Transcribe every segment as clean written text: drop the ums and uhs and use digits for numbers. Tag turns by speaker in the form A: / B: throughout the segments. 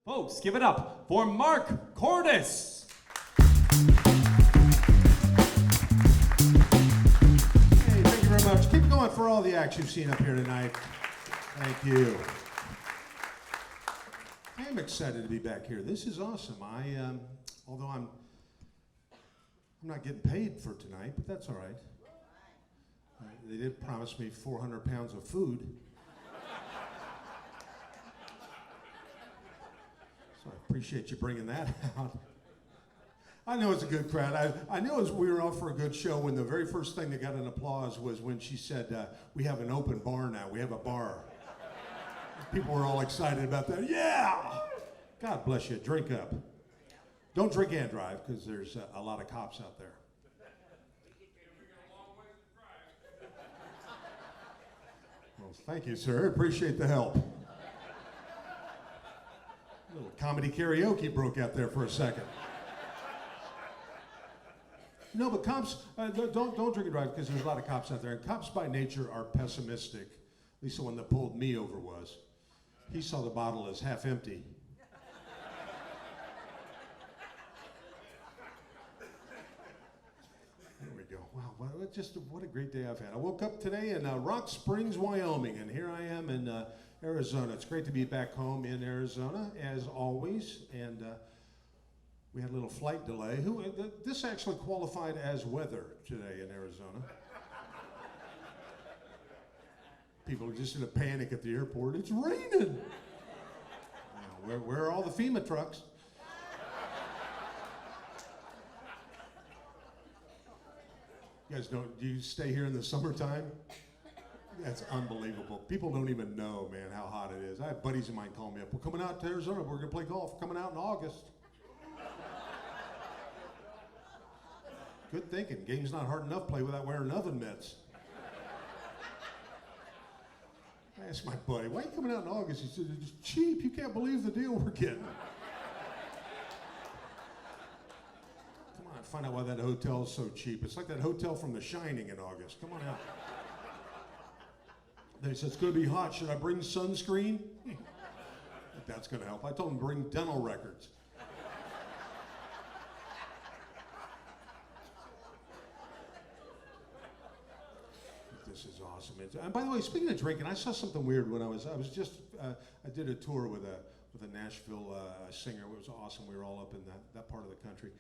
A: Folks, give it up for Mark CORDES.
B: Hey, thank you very much. Keep going for all the acts you've seen up here tonight. Thank you. I am excited to be back here. This is awesome. Although I'm not getting paid for tonight, but that's all right. They did promise me 400 pounds of food. So I appreciate you bringing that out. I know it's a good crowd. I knew we were off for a good show when the very first thing that got an applause was when she said, we have an open bar now. We have a bar. People were all excited about that. Yeah! God bless you. Drink up. Don't drink and drive because there's a lot of cops out there. Well, thank you, sir. Appreciate the help. A little comedy karaoke broke out there for a second. No, but cops, don't drink and drive because there's a lot of cops out there. And cops by nature are pessimistic. At least the one that pulled me over was. He saw the bottle as half empty. There we go. Wow, what a great day I've had. I woke up today in Rock Springs, Wyoming, and here I am in Arizona. It's great to be back home in Arizona, as always. And we had a little flight delay. This actually qualified as weather today in Arizona. People are just in a panic at the airport. It's raining. Where are all the FEMA trucks? You guys do you stay here in the summertime? That's unbelievable. People don't even know, man, how hot it is. I have buddies of mine call me up. We're coming out to Arizona. We're going to play golf. Coming out in August. Good thinking. Game's not hard enough to play without wearing oven mitts. I asked my buddy, why are you coming out in August? He said, it's cheap. You can't believe the deal we're getting. Come on, find out why that hotel is so cheap. It's like that hotel from The Shining in August. Come on out. They said, it's going to be hot. Should I bring sunscreen? That's going to help. I told them bring dental records. This is awesome. And by the way, speaking of drinking, I saw something weird when I did a tour with a Nashville singer. It was awesome. We were all up in that part of the country.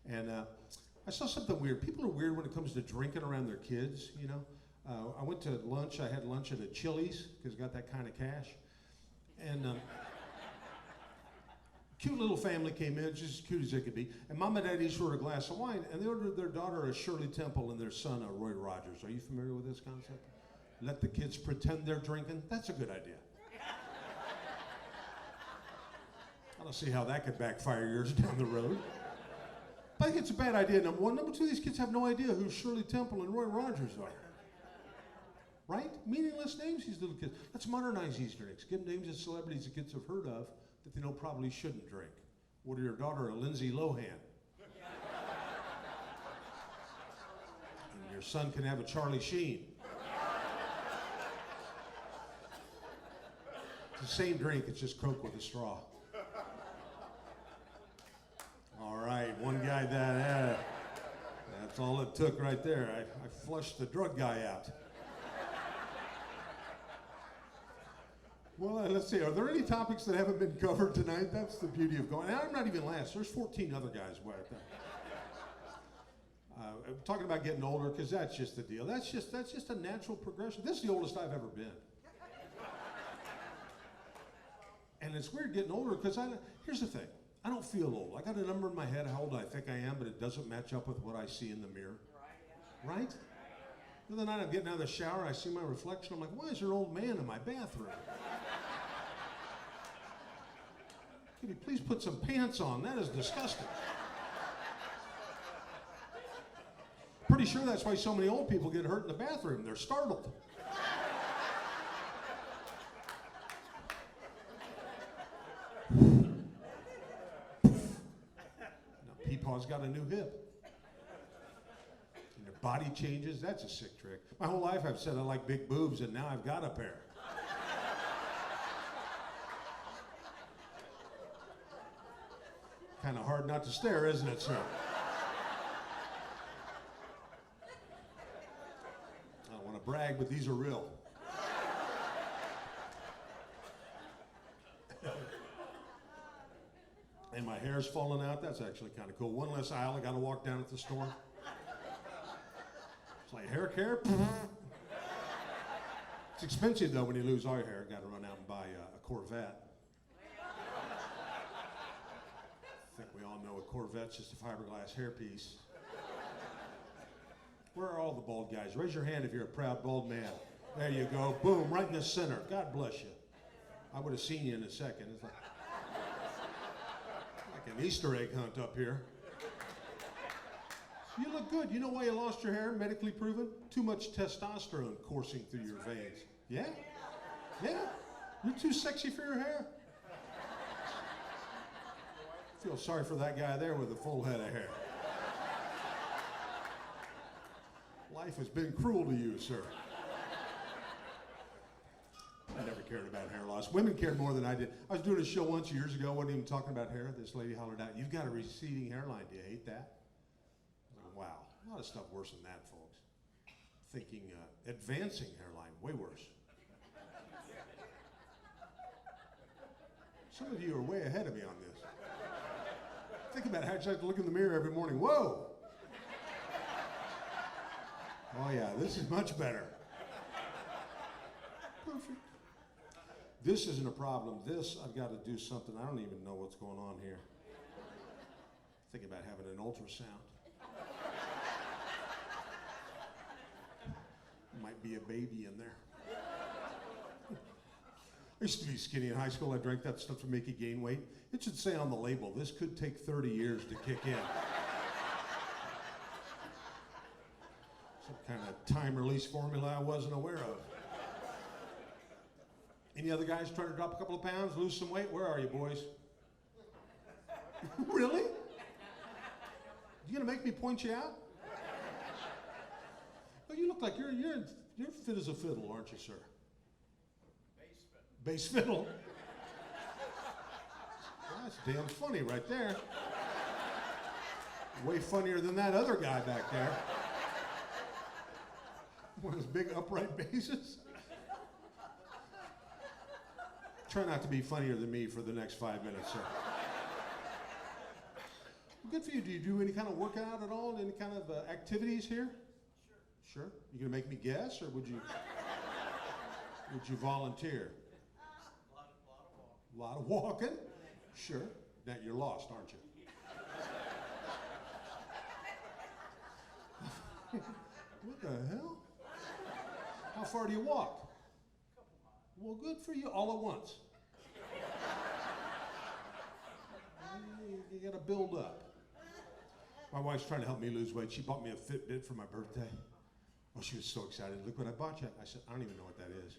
B: And I saw something weird. People are weird when it comes to drinking around their kids, you know. I went to lunch. I had lunch at a Chili's because I got that kind of cash. And cute little family came in, just as cute as they could be. And Mom and Dad each ordered a glass of wine, and they ordered their daughter a Shirley Temple and their son a Roy Rogers. Are you familiar with this concept? Let the kids pretend they're drinking. That's a good idea. I don't see how that could backfire years down the road. I think it's a bad idea, number one. Number two, these kids have no idea who Shirley Temple and Roy Rogers are. Right? Meaningless names, these little kids. Let's modernize these drinks. Give names of celebrities that kids have heard of that they know probably shouldn't drink. Order your daughter a Lindsay Lohan. And your son can have a Charlie Sheen. It's the same drink, it's just Coke with a straw. All right, one guy that's all it took right there. I flushed the drug guy out. Well, let's see. Are there any topics that haven't been covered tonight? That's the beauty of going. And I'm not even last. There's 14 other guys. I'm talking about getting older because that's just the deal. That's just a natural progression. This is the oldest I've ever been. And it's weird getting older because here's the thing. I don't feel old. I got a number in my head how old I think I am, but it doesn't match up with what I see in the mirror. Right? The other night I'm getting out of the shower, I see my reflection. I'm like, why is there an old man in my bathroom? Can you please put some pants on? That is disgusting. Pretty sure that's why so many old people get hurt in the bathroom. They're startled. Now, Peepaw's got a new hip. And your body changes. That's a sick trick. My whole life I've said I like big boobs, and now I've got a pair. Kind of hard not to stare, isn't it, sir? I don't want to brag, but these are real. And my hair's falling out. That's actually kind of cool. One less aisle I got to walk down at the store. It's like hair care. It's expensive though when you lose all your hair. Got to run out and buy a Corvette. I think we all know a Corvette's just a fiberglass hairpiece. Where are all the bald guys? Raise your hand if you're a proud bald man. There you go. Boom, right in the center. God bless you. I would have seen you in a second. It's like an Easter egg hunt up here. You look good. You know why you lost your hair? Medically proven? Too much testosterone coursing through your veins. Yeah? Yeah? You're too sexy for your hair. I feel sorry for that guy there with a full head of hair. Life has been cruel to you, sir. I never cared about hair loss. Women cared more than I did. I was doing a show once years ago, wasn't even talking about hair. This lady hollered out, "You've got a receding hairline. Do you hate that?" I was like, wow, a lot of stuff worse than that, folks. Thinking advancing hairline, way worse. Some of you are way ahead of me on this. Think about how you have to look in the mirror every morning. Whoa! Oh yeah, this is much better. Perfect. This isn't a problem. This, I've got to do something. I don't even know what's going on here. Thinking about having an ultrasound. Might be a baby in there. I used to be skinny in high school. I drank that stuff to make you gain weight. It should say on the label, this could take 30 years to kick in. Some kind of time release formula I wasn't aware of. Any other guys trying to drop a couple of pounds, lose some weight? Where are you, boys? Really? You gonna make me point you out? Well, you look like you're fit as a fiddle, aren't you, sir? Bass fiddle. That's damn funny right there. Way funnier than that other guy back there. One of those big upright basses. Try not to be funnier than me for the next 5 minutes, sir. Well, good for you. Do you do any kind of workout at all? Any kind of activities here? Sure. Sure? You gonna make me guess, or would you volunteer? A lot of walking. Sure. Now you're lost, aren't you? What the hell? How far do you walk? Well, good for you. All at once. You gotta build up. My wife's trying to help me lose weight. She bought me a Fitbit for my birthday. Oh, she was so excited. Look what I bought you. I said, I don't even know what that is.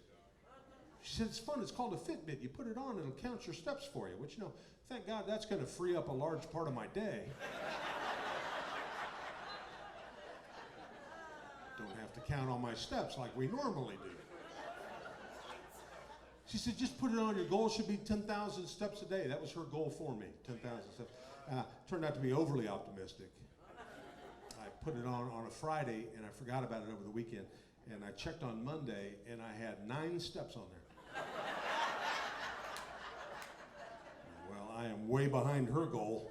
B: She said, it's fun. It's called a Fitbit. You put it on, it'll count your steps for you. Which, you know, thank God that's going to free up a large part of my day. Don't have to count all my steps like we normally do. She said, just put it on. Your goal should be 10,000 steps a day. That was her goal for me, 10,000 steps. Turned out to be overly optimistic. I put it on a Friday, and I forgot about it over the weekend. And I checked on Monday, and I had 9 steps on there. Well, I am way behind her goal.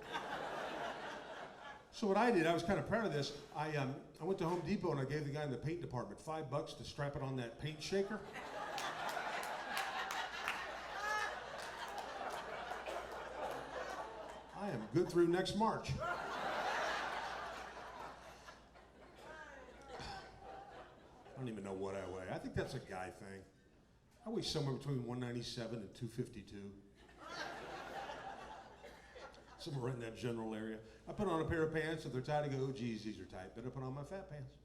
B: So what I did, I was kind of proud of this. I went to Home Depot, and I gave the guy in the paint department $5 to strap it on that paint shaker. I am good through next March. I don't even know what I weigh. I think that's a guy thing. I weigh somewhere between 197 and 252. Somewhere right in that general area. I put on a pair of pants. If they're tight, I go, oh, geez, these are tight. Better put on my fat pants.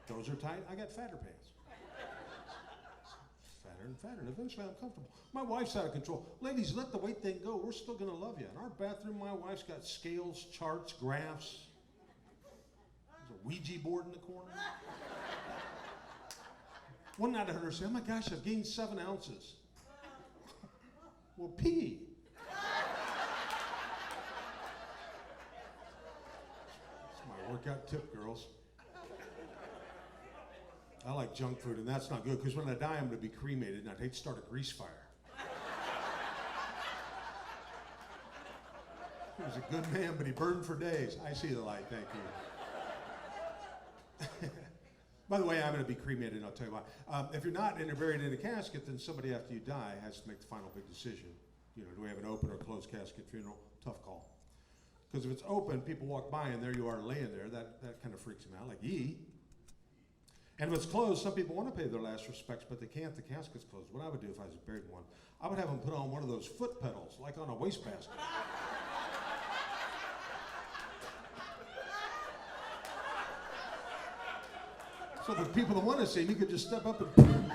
B: Those are tight. I got fatter pants. Fatter and fatter, and eventually I'm comfortable. My wife's out of control. Ladies, let the weight thing go. We're still going to love you. In our bathroom, my wife's got scales, charts, graphs. There's a Ouija board in the corner. One night I heard her say, oh my gosh, I've gained 7 ounces. Well, pee. Work out tip, girls. I like junk food, and that's not good, because when I die, I'm going to be cremated, and I'd hate to start a grease fire. He was a good man, but he burned for days. I see the light, thank you. By the way, I'm going to be cremated, and I'll tell you why. If you're not and you're buried in a casket, then somebody after you die has to make the final big decision. You know, do we have an open or closed casket funeral? Tough call. Because if it's open, people walk by, and there you are laying there. That kind of freaks them out, like, yee. And if it's closed, some people want to pay their last respects, but they can't. The casket's closed. What I would do if I was buried in one, I would have them put on one of those foot pedals, like on a wastebasket. So the people that want to see, you could just step up and...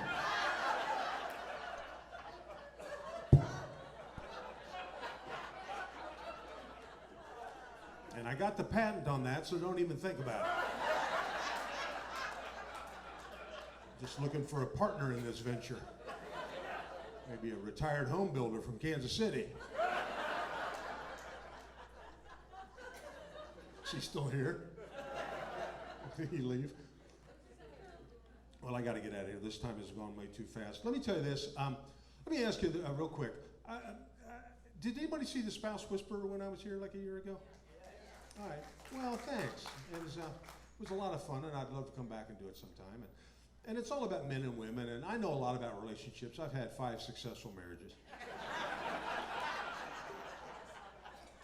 B: And I got the patent on that, so don't even think about it. Just looking for a partner in this venture. Maybe a retired home builder from Kansas City. She's still here? Did he leave? Well, I got to get out of here. This time has gone way too fast. Let me tell you this. Let me ask you real quick. Did anybody see The Spouse Whisperer when I was here like a year ago? All right. Well, thanks. It was a lot of fun, and I'd love to come back and do it sometime. And it's all about men and women, and I know a lot about relationships. I've had 5 successful marriages.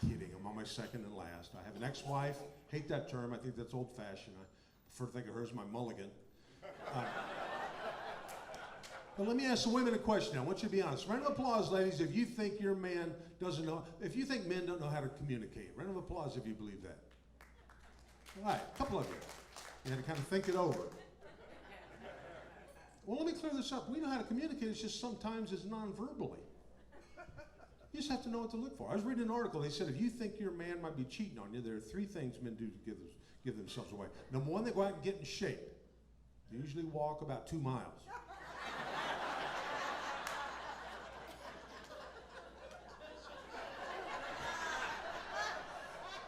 B: Kidding. I'm on my second and last. I have an ex-wife. Hate that term. I think that's old-fashioned. I prefer to think of her as my mulligan. But let me ask the women a question. I want you to be honest. Round of applause, ladies, if you think your man doesn't know, if you think men don't know how to communicate. Round of applause if you believe that. All right, a couple of you. You had to kind of think it over. Well, let me clear this up. We know how to communicate. It's just sometimes it's non-verbally. You just have to know what to look for. I was reading an article. They said if you think your man might be cheating on you, there are 3 things men do to give themselves away. Number 1, they go out and get in shape. They usually walk about 2 miles.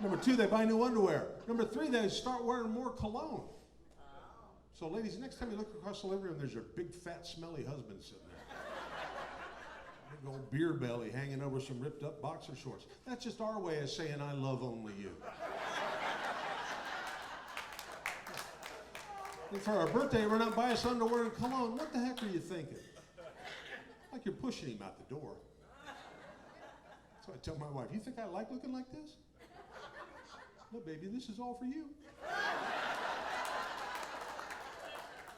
B: Number 2, they buy new underwear. Number 3, they start wearing more cologne. So ladies, next time you look across the living room, there's your big, fat, smelly husband sitting there. Big old beer belly hanging over some ripped up boxer shorts. That's just our way of saying I love only you. And for our birthday, we're not buying us underwear and cologne. What the heck are you thinking? Like you're pushing him out the door. So I tell my wife, you think I like looking like this? No, baby, this is all for you.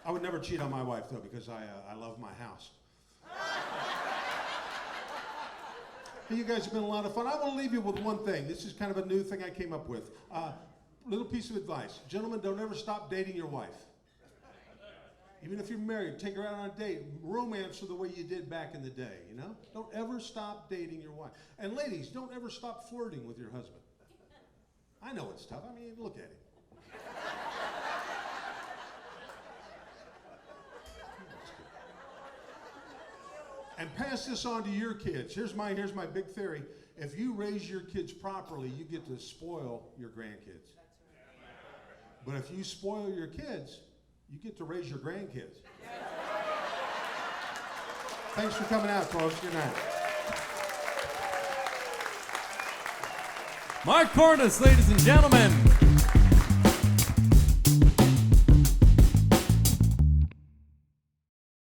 B: I would never cheat on my wife, though, because I love my house. Hey, you guys have been a lot of fun. I want to leave you with one thing. This is kind of a new thing I came up with. Little piece of advice. Gentlemen, don't ever stop dating your wife. Even if you're married, take her out on a date. Romance her the way you did back in the day, you know? Don't ever stop dating your wife. And ladies, don't ever stop flirting with your husband. I know it's tough. I mean, look at him. And pass this on to your kids. Here's my big theory. If you raise your kids properly, you get to spoil your grandkids. But if you spoil your kids, you get to raise your grandkids. Thanks for coming out, folks. Good night.
A: Mark Cordes, ladies and gentlemen.